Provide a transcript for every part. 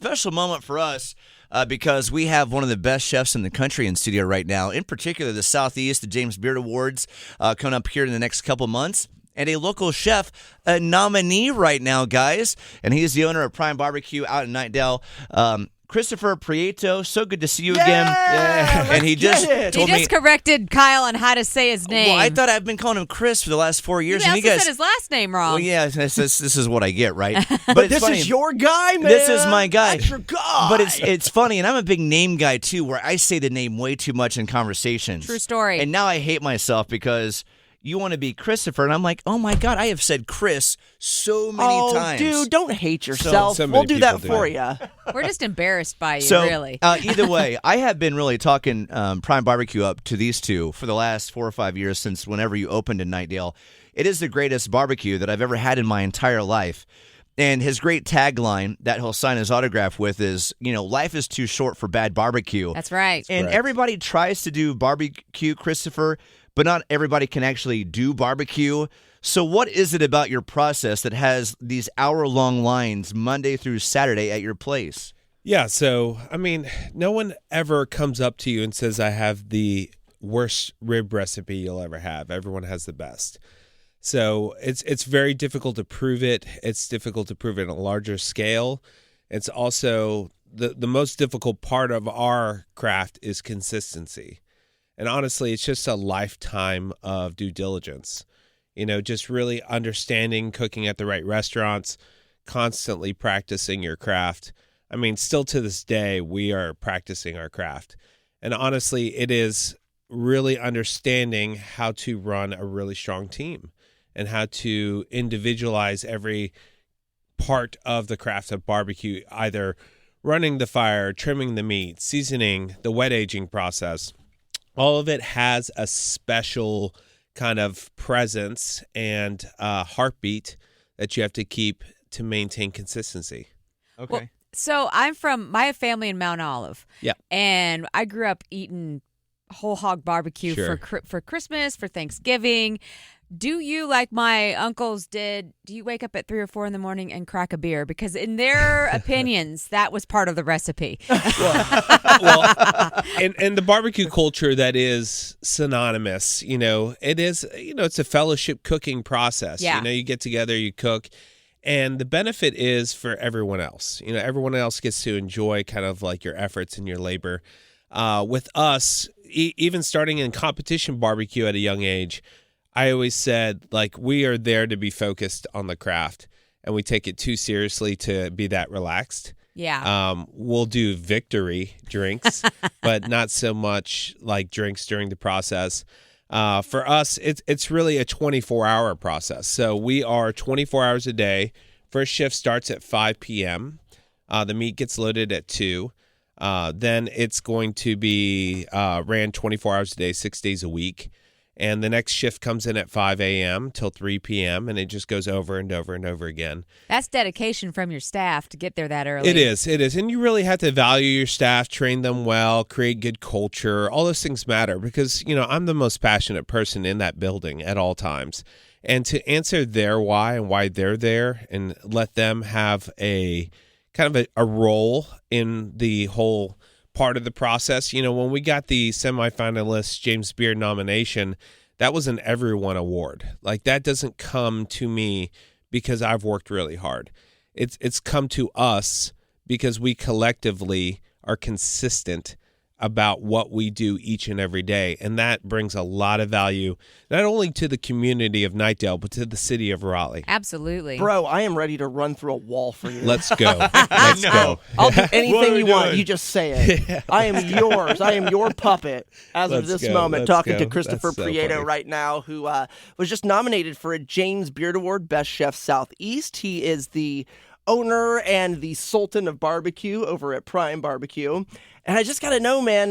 special moment for us because we have one of the best chefs in the country in studio right now, in particular the Southeast, the James Beard Awards coming up here in the next couple months. And a local chef, a nominee right now, guys. And he's the owner of Prime BBQ out in Knightdale. Christopher Prieto, so good to see you again. Yeah, and he just told me. He just corrected Kyle on how to say his name. Well, I thought I've been calling him Chris for the last 4 years. You and also said his last name wrong. Well, yeah, this is what I get, right? But it's this funny. is your guy, man. This is my guy. That's your guy. But it's funny, and I'm a big name guy, too, where I say the name way too much in conversations. True story. And now I hate myself because you want to be Christopher, and I'm like, oh, my God, I have said Chris so many times. Dude, don't hate yourself. So we'll do that people do for that. you. We're just embarrassed by you, So, really. Either way, I have been really talking Prime BBQ up to these two for the last 4 or 5 years since whenever you opened in Knightdale. It is the greatest barbecue that I've ever had in my entire life. And his great tagline that he'll sign his autograph with is, life is too short for bad barbecue. That's right. And correct. everybody tries to do barbecue, Christopher, but not everybody can actually do barbecue. So what is it about your process that has these hour-long lines Monday through Saturday at your place? Yeah, so, no one ever comes up to you and says, I have the worst rib recipe you'll ever have. Everyone has the best. So it's very difficult to prove it. It's difficult to prove it on a larger scale. It's also the most difficult part of our craft is consistency. And honestly, it's just a lifetime of due diligence. Just really understanding cooking at the right restaurants, constantly practicing your craft. Still to this day, we are practicing our craft. And honestly, it is really understanding how to run a really strong team and how to individualize every part of the craft of barbecue, either running the fire, trimming the meat, seasoning, the wet aging process. All of it has a special kind of presence and heartbeat that you have to keep to maintain consistency. Okay. Well, so I have family in Mount Olive. Yeah. And I grew up eating whole hog barbecue for Christmas, for Thanksgiving. Do you, like my uncles did, do you wake up at 3 or 4 in the morning and crack a beer? Because in their opinions, that was part of the recipe. Well, and the barbecue culture that is synonymous, it is, it's a fellowship cooking process. Yeah. You get together, you cook, and the benefit is for everyone else. Everyone else gets to enjoy kind of like your efforts and your labor. With us, even starting in competition barbecue at a young age, I always said, we are there to be focused on the craft, and we take it too seriously to be that relaxed. Yeah. We'll do victory drinks, but not so much like drinks during the process. For us, it's really a 24-hour process. So we are 24 hours a day. First shift starts at 5 p.m. The meat gets loaded at 2. Then it's going to be ran 24 hours a day, 6 days a week. And the next shift comes in at 5 a.m. till 3 p.m., and it just goes over and over and over again. That's dedication from your staff to get there that early. It is. And you really have to value your staff, train them well, create good culture. All those things matter because, I'm the most passionate person in that building at all times. And to answer their why and why they're there and let them have a kind of a role in the whole part of the process. When we got the semifinalist James Beard nomination, that was an everyone award. That doesn't come to me because I've worked really hard. It's come to us because we collectively are consistent about what we do each and every day. And that brings a lot of value, not only to the community of Knightdale, but to the city of Raleigh. Absolutely. Bro, I am ready to run through a wall for you. Let's go. Let's go. I'll do anything you want. doing? You just say it. I am yours. I am your puppet as of Let's this go. moment, Let's talking go. to Christopher That's so Prieto funny. right now, who was just nominated for a James Beard Award, Best Chef Southeast. He is the owner and the Sultan of Barbecue over at Prime BBQ. And I just got to know, man,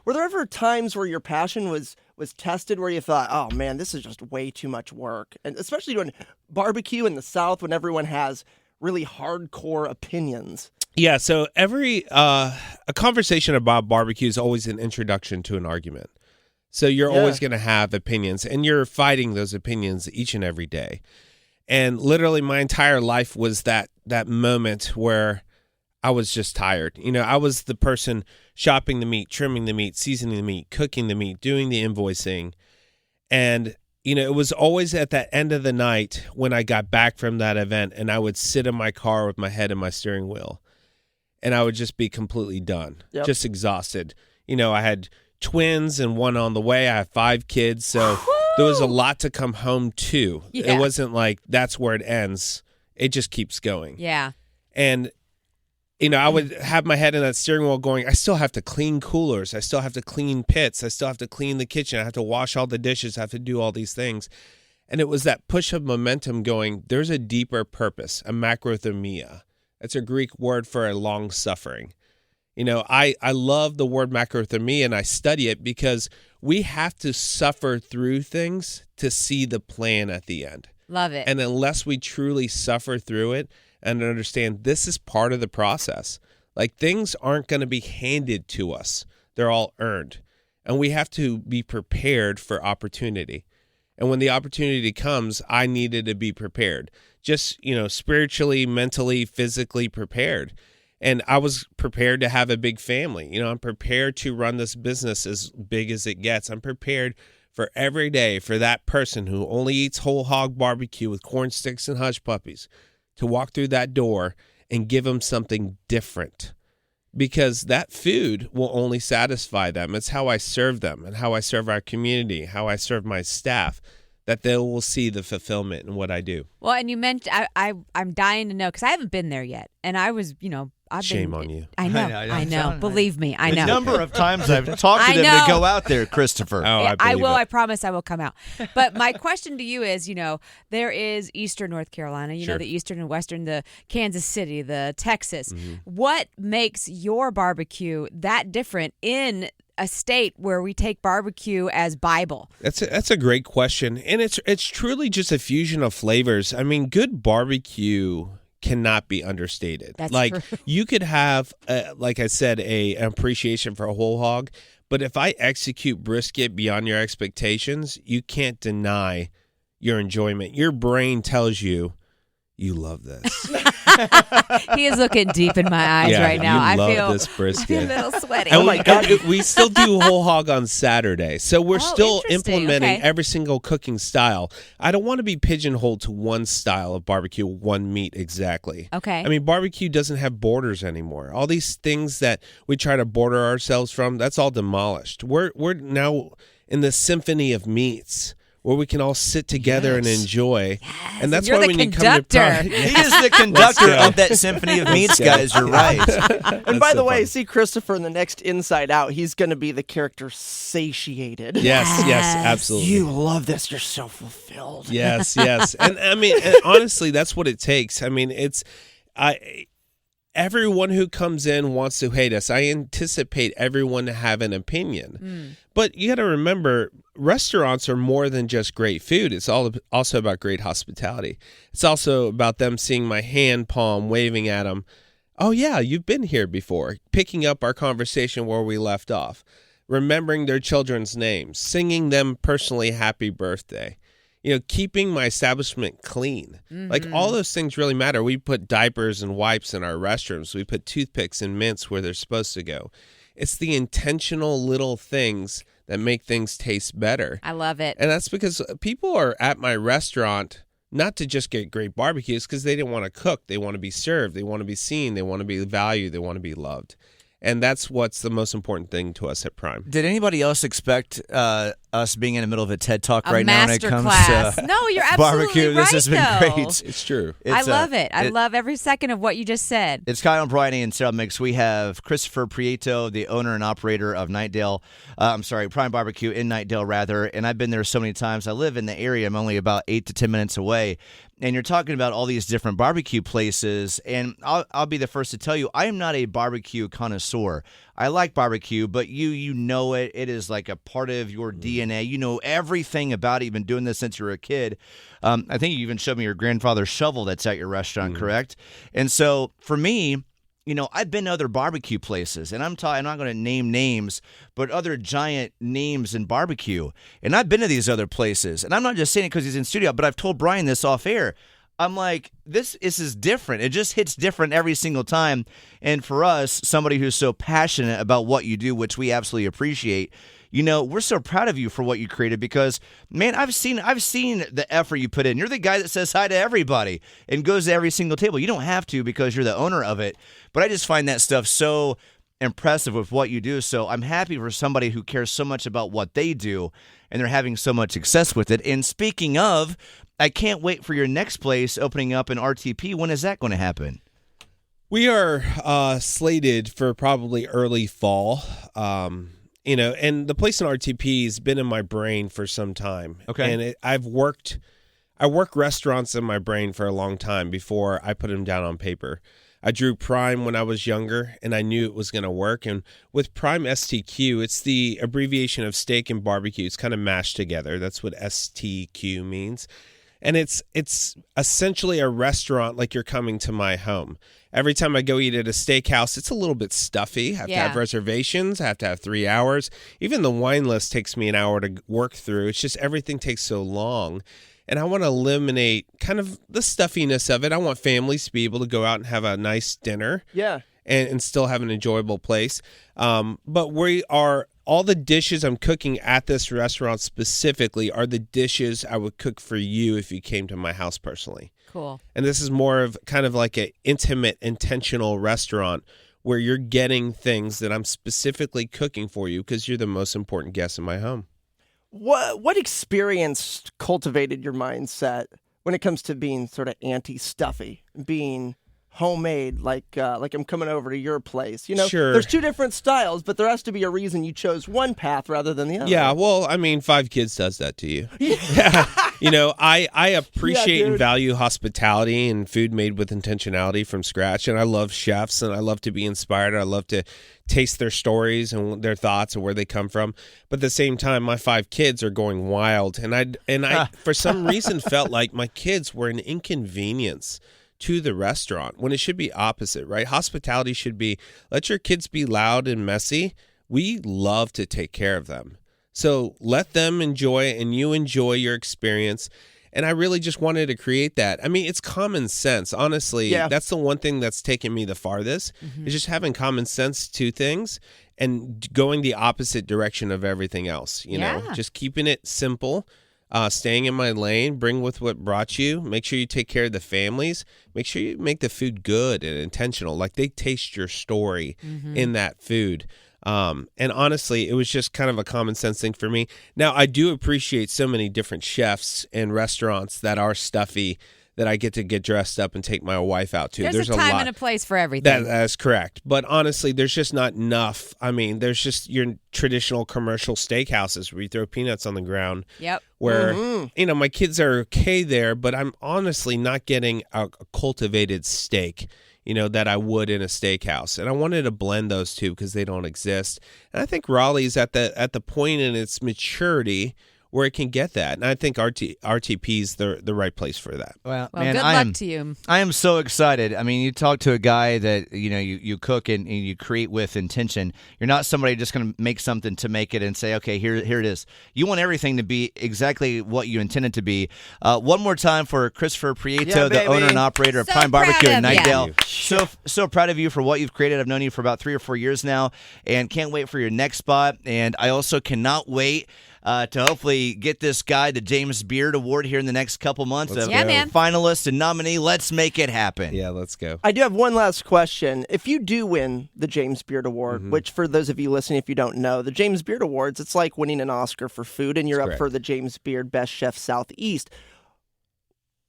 were there ever times where your passion was tested where you thought, oh, man, this is just way too much work? And especially doing barbecue in the South when everyone has really hardcore opinions. Yeah, so a conversation about barbecue is always an introduction to an argument. So you're always going to have opinions, and you're fighting those opinions each and every day. And literally my entire life was that moment where I was just tired. I was the person shopping the meat, trimming the meat, seasoning the meat, cooking the meat, doing the invoicing. And, it was always at that end of the night when I got back from that event and I would sit in my car with my head in my steering wheel and I would just be completely done, just exhausted. I had twins and one on the way. I have 5 kids. So there was a lot to come home to. Yeah. It wasn't like that's where it ends. It just keeps going. Yeah. And, I would have my head in that steering wheel going, I still have to clean coolers. I still have to clean pits. I still have to clean the kitchen. I have to wash all the dishes. I have to do all these things. And it was that push of momentum going, there's a deeper purpose, a macrothumia. That's a Greek word for a long suffering. I love the word macrothumia and I study it because we have to suffer through things to see the plan at the end. Love it. And unless we truly suffer through it and understand this is part of the process, like things aren't going to be handed to us. They're all earned. And we have to be prepared for opportunity. And when the opportunity comes, I needed to be prepared. Just, spiritually, mentally, physically prepared. And I was prepared to have a big family. I'm prepared to run this business as big as it gets. I'm prepared for every day for that person who only eats whole hog barbecue with corn sticks and hush puppies to walk through that door and give them something different. Because that food will only satisfy them. It's how I serve them and how I serve our community, how I serve my staff, that they will see the fulfillment in what I do. Well, and you mentioned, I'm dying to know, because I haven't been there yet. And I was, Shame on you. I know. Believe me, I know. The number of times I've talked to them to go out there, Christopher. Oh, I will. I promise I will come out. But my question to you is, there is Eastern North Carolina, Sure. the Eastern and Western, the Kansas City, the Texas. Mm-hmm. What makes your barbecue that different in a state where we take barbecue as Bible? That's a great question. And it's truly just a fusion of flavors. I mean, good barbecue cannot be understated. That's like true. You could have, like I said, an appreciation for a whole hog, but if I execute brisket beyond your expectations, you can't deny your enjoyment. Your brain tells you love this. He is looking deep in my eyes right now. I feel love this brisket. I feel a little sweaty. And we still do whole hog on Saturday. So we're still implementing every single cooking style. I don't want to be pigeonholed to one style of barbecue, one meat exactly. Okay. I mean, barbecue doesn't have borders anymore. All these things that we try to border ourselves from, that's all demolished. We're now in the symphony of meats, where we can all sit together and enjoy. Yes, and that's you're why the when you come to Prime, He is the conductor of that symphony of meats, guys. You're right. And by the way, see Christopher in the next Inside Out. He's going to be the character Satiated. Yes, absolutely. You love this. You're so fulfilled. Yes. And I mean, honestly, that's what it takes. I mean, everyone who comes in wants to hate us. I anticipate everyone to have an opinion. But you got to remember, restaurants are more than just great food. It's also about great hospitality. It's also about them seeing my hand palm, waving at them. Oh, yeah, you've been here before. Picking up our conversation where we left off. Remembering their children's names. Singing them personally happy birthday. Keeping my establishment clean. Mm-hmm. Like, all those things really matter. We put diapers and wipes in our restrooms. We put toothpicks and mints where they're supposed to go. It's the intentional little things that make things taste better. I love it. And that's because people are at my restaurant not to just get great barbecues, because they didn't want to cook. They want to be served. They want to be seen. They want to be valued. They want to be loved. And that's what's the most important thing to us at Prime. Did anybody else expect us being in the middle of a TED Talk right now when it comes class. to No, you're absolutely barbecue? right, This has been though. great. It's true. I love it. I love every second of what you just said. It's Kyle, Bryony, and Sarah Mix. We have Christopher Prieto, the owner and operator of Knightdale. Prime BBQ in Knightdale, rather. And I've been there so many times. I live in the area. I'm only about 8 to 10 minutes away. And you're talking about all these different barbecue places. And I'll be the first to tell you, I am not a barbecue connoisseur. I like barbecue, but you know it. It is like a part of your DNA. You know everything about it. You've been doing this since you were a kid. I think you even showed me your grandfather's shovel that's at your restaurant, correct? And so for me, I've been to other barbecue places, and I'm not going to name names, but other giant names in barbecue. And I've been to these other places, and I'm not just saying it because he's in studio, but I've told Brian this off air. I'm like, this is different. It just hits different every single time. And for us, somebody who's so passionate about what you do, which we absolutely appreciate, we're so proud of you for what you created because, man, I've seen the effort you put in. You're the guy that says hi to everybody and goes to every single table. You don't have to because you're the owner of it. But I just find that stuff so impressive with what you do. So I'm happy for somebody who cares so much about what they do and they're having so much success with it. And speaking of, I can't wait for your next place opening up in RTP. When is that going to happen? We are slated for probably early fall. And the place in RTP has been in my brain for some time. Okay. And I work restaurants in my brain for a long time before I put them down on paper. I drew Prime when I was younger, and I knew it was going to work. And with Prime STQ, it's the abbreviation of steak and barbecue. It's kind of mashed together. That's what STQ means. And it's essentially a restaurant like you're coming to my home. Every time I go eat at a steakhouse, it's a little bit stuffy. I have to have reservations. I have to have 3 hours. Even the wine list takes me an hour to work through. It's just everything takes so long. And I want to eliminate kind of the stuffiness of it. I want families to be able to go out and have a nice dinner. Yeah. And still have an enjoyable place. But all the dishes I'm cooking at this restaurant specifically are the dishes I would cook for you if you came to my house personally. Cool. And this is more of kind of like an intimate, intentional restaurant where you're getting things that I'm specifically cooking for you because you're the most important guest in my home. What experience cultivated your mindset when it comes to being sort of anti-stuffy, being homemade, like I'm coming over to your place? Sure. There's two different styles, but there has to be a reason you chose one path rather than the other. Yeah, well, 5 kids does that to you. Yeah. I appreciate and value hospitality and food made with intentionality from scratch, and I love chefs, and I love to be inspired. I love to taste their stories and their thoughts and where they come from. But at the same time, my 5 kids are going wild, and I for some reason felt like my kids were an inconvenience to the restaurant when it should be opposite, right? Hospitality should be let your kids be loud and messy. We love to take care of them. So let them enjoy and you enjoy your experience. And I really just wanted to create that. It's common sense. Honestly, That's the one thing that's taken me the farthest is just having common sense to things and going the opposite direction of everything else, just keeping it simple. Staying in my lane, bring with what brought you. Make sure you take care of the families. Make sure you make the food good and intentional. Like they taste your story in that food. And honestly, it was just kind of a common sense thing for me. Now, I do appreciate so many different chefs and restaurants that are stuffy that I get to get dressed up and take my wife out to. There's a time and a place for everything. That's correct. But honestly, there's just not enough. There's just your traditional commercial steakhouses where you throw peanuts on the ground. Yep. Where, my kids are okay there, but I'm honestly not getting a cultivated steak, that I would in a steakhouse. And I wanted to blend those two because they don't exist. And I think Raleigh's at the point in its maturity where it can get that. And I think RTP is the right place for that. Well, man, good luck to you. I am so excited. You talk to a guy that, you cook and you create with intention. You're not somebody just going to make something to make it and say, okay, here it is. You want everything to be exactly what you intend it to be. One more time for Christopher Prieto, the owner and operator of Prime BBQ in Knightdale. So proud of you for what you've created. I've known you for about 3 or 4 years now and can't wait for your next spot. And I also cannot wait to hopefully get this guy the James Beard Award here in the next couple months. Man. Finalist and nominee. Let's make it happen. Yeah, let's go. I do have one last question. If you do win the James Beard Award, which for those of you listening, if you don't know, the James Beard Awards, it's like winning an Oscar for food, and you're up for the James Beard Best Chef Southeast.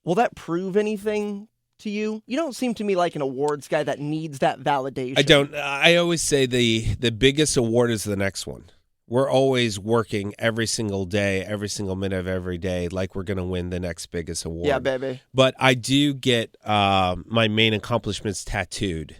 Will that prove anything to you? You don't seem to me like an awards guy that needs that validation. I don't. I always say the biggest award is the next one. We're always working every single day, every single minute of every day, like we're going to win the next biggest award. Yeah, baby. But I do get my main accomplishments tattooed.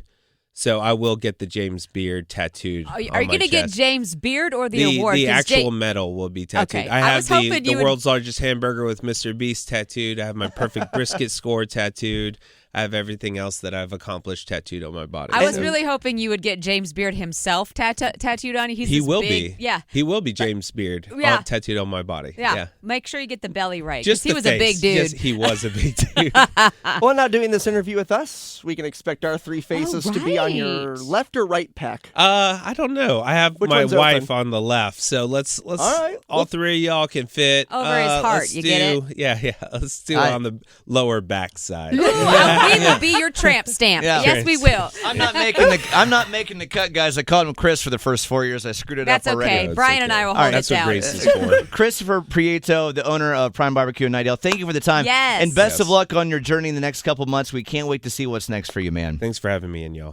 So I will get the James Beard tattooed. Are you going to get James Beard or the award? The actual medal will be tattooed. Okay. I have the world's largest hamburger with Mr. Beast tattooed. I have my perfect brisket score tattooed. I have everything else that I've accomplished tattooed on my body. I was really hoping you would get James Beard himself tattooed on you. He will be. Yeah. He will be James Beard tattooed on my body. Yeah. Make sure you get the belly right. Just he was a big dude. Yes, he was a big dude. Well, now doing this interview with us, we can expect our three faces to be on your left or right pack. I don't know. I have my wife on the left, so let's all right. all three of y'all can fit over his heart. You get it? Yeah. Let's do it on the lower back side. Ooh, we will be your tramp stamp. Yeah. Yes, we will. I'm not making the cut, guys. I called him Chris for the first 4 years. I screwed it That's up already. okay. Brian and I will hold That's it down. what Grace is for. Christopher Prieto, the owner of Prime BBQ in Knightdale, thank you for the time. Yes. And best of luck on your journey in the next couple months. We can't wait to see what's next for you, man. Thanks for having me and y'all.